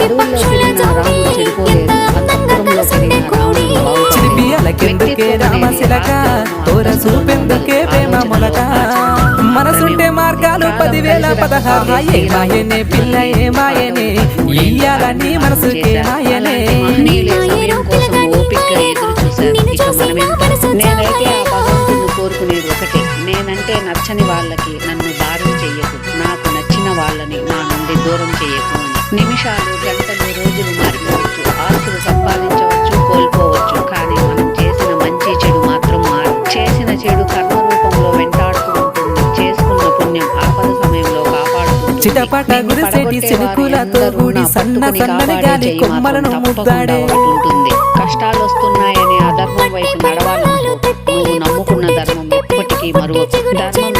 అడవుల్లో పెరిగిన రాముడు చెడిపోలేదు, అంతఃపురంలో పెరిగిన రావణుడు చిలిపియలకెందుకే రామశిలక తోర చూపెందుకే ప్రేమ మొలక మనసుంటే మార్గాలు 10,000 ఏమాయనే పిల్ల ఏమాయనే ఇయ్యాలని మనసుకే మాయనే. కోసం ఓపికగా ఎదురు చూశారు. ఇక నేనైతే ఆ భగవంతుని కోరుకునేది ఒకటే, నేనంటే నచ్చని వాళ్ళకి నన్ను దారం చెయ్యకు, నాకు నచ్చిన వాళ్ళని నా నుండి దూరం చెయ్యకు అని. నిమిషాలు, గంటలు, రోజులు మారిపోవచ్చు, ఆస్తులు సంపాదించవచ్చు, కోల్పోవచ్చు, కానీ మనం చేసిన మంచి చెడు మాత్రం మారు. చేసిన చెడు కర్మ రూపంలో వెంటాడుతూ ఉంటుంది, చేసుకున్న పుణ్యం ఆపద సమయంలో కాపాడుతుంది. చిటపట గురిసేటి చినుకులతో కూడి సన్నని గాలి కొమ్మలను ముద్దాడే ఉంటుంది. కష్టాలు వస్తున్నాయని అధర్మం వైపు నడవాలనుకో, నువ్వు నమ్ముకున్న ధర్మం ఎప్పటికీ మరువకు. ధర్మం